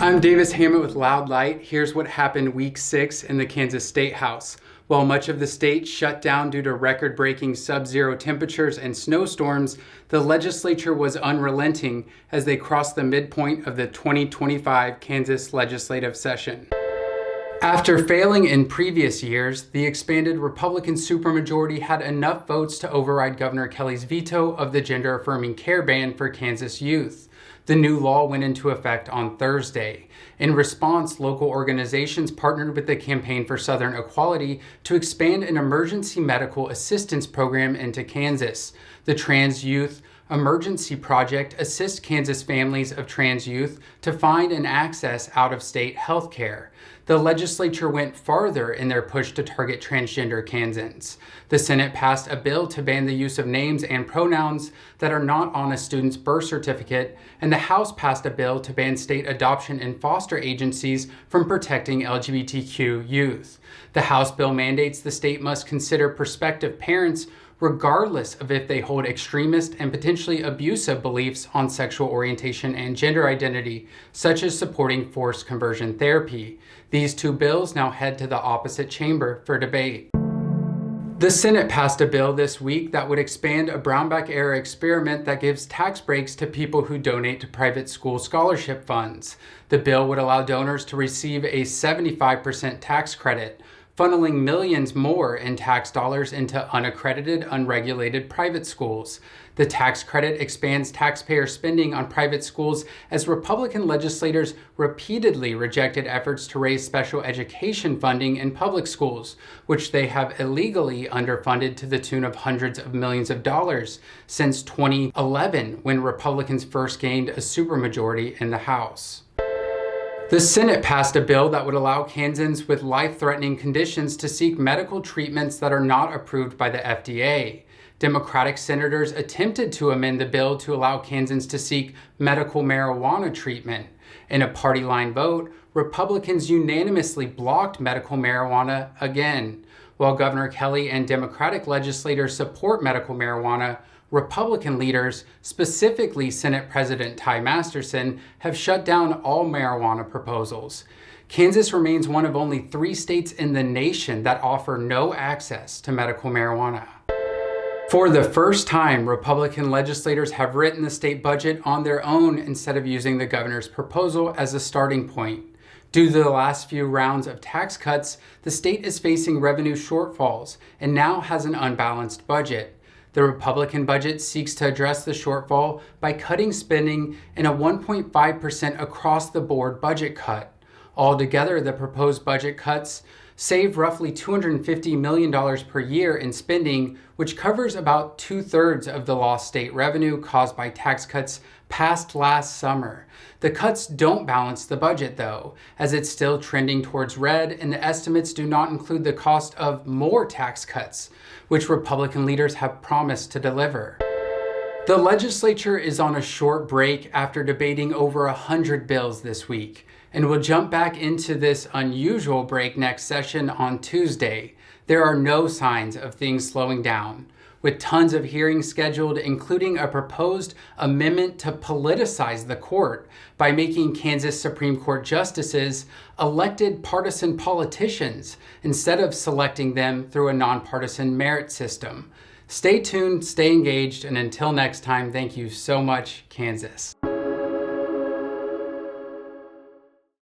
I'm Davis Hammett with Loud Light. Here's what happened week 6 in the Kansas State House. While much of the state shut down due to record-breaking sub-zero temperatures and snowstorms, the legislature was unrelenting as they crossed the midpoint of the 2025 Kansas legislative session. After failing in previous years, the expanded Republican supermajority had enough votes to override Governor Kelly's veto of the gender-affirming care ban for Kansas youth. The new law went into effect on Thursday. In response, local organizations partnered with the Campaign for Southern Equality to expand an emergency medical assistance program into Kansas. The Trans Youth Emergency Project assists Kansas families of trans youth to find and access out-of-state health care. The legislature went farther in their push to target transgender Kansans. The Senate passed a bill to ban the use of names and pronouns that are not on a student's birth certificate, and the House passed a bill to ban state adoption and foster agencies from protecting LGBTQ youth. The House bill mandates the state must consider prospective parents regardless of if they hold extremist and potentially abusive beliefs on sexual orientation and gender identity, such as supporting forced conversion therapy. These two bills now head to the opposite chamber for debate. The Senate passed a bill this week that would expand a Brownback-era experiment that gives tax breaks to people who donate to private school scholarship funds. The bill would allow donors to receive a 75% tax credit, funneling millions more in tax dollars into unaccredited, unregulated private schools. The tax credit expands taxpayer spending on private schools as Republican legislators repeatedly rejected efforts to raise special education funding in public schools, which they have illegally underfunded to the tune of hundreds of millions of dollars since 2011, when Republicans first gained a supermajority in the House. The Senate passed a bill that would allow Kansans with life-threatening conditions to seek medical treatments that are not approved by the FDA. Democratic senators attempted to amend the bill to allow Kansans to seek medical marijuana treatment. In a party-line vote, Republicans unanimously blocked medical marijuana again. While Governor Kelly and Democratic legislators support medical marijuana, Republican leaders, specifically Senate President Ty Masterson, have shut down all marijuana proposals. Kansas remains one of only 3 states in the nation that offer no access to medical marijuana. For the first time, Republican legislators have written the state budget on their own instead of using the governor's proposal as a starting point. Due to the last few rounds of tax cuts, the state is facing revenue shortfalls and now has an unbalanced budget. The Republican budget seeks to address the shortfall by cutting spending in a 1.5% across-the-board budget cut. Altogether, the proposed budget cuts save roughly $250 million per year in spending, which covers about 2/3 of the lost state revenue caused by tax cuts passed last summer. The cuts don't balance the budget, though, as it's still trending towards red, and the estimates do not include the cost of more tax cuts, which Republican leaders have promised to deliver. The legislature is on a short break after debating over 100 bills this week, and will jump back into this unusual break next session on Tuesday. There are no signs of things slowing down, with tons of hearings scheduled, including a proposed amendment to politicize the court by making Kansas Supreme Court justices elected partisan politicians instead of selecting them through a nonpartisan merit system. Stay tuned, stay engaged, and until next time, thank you so much, Kansas.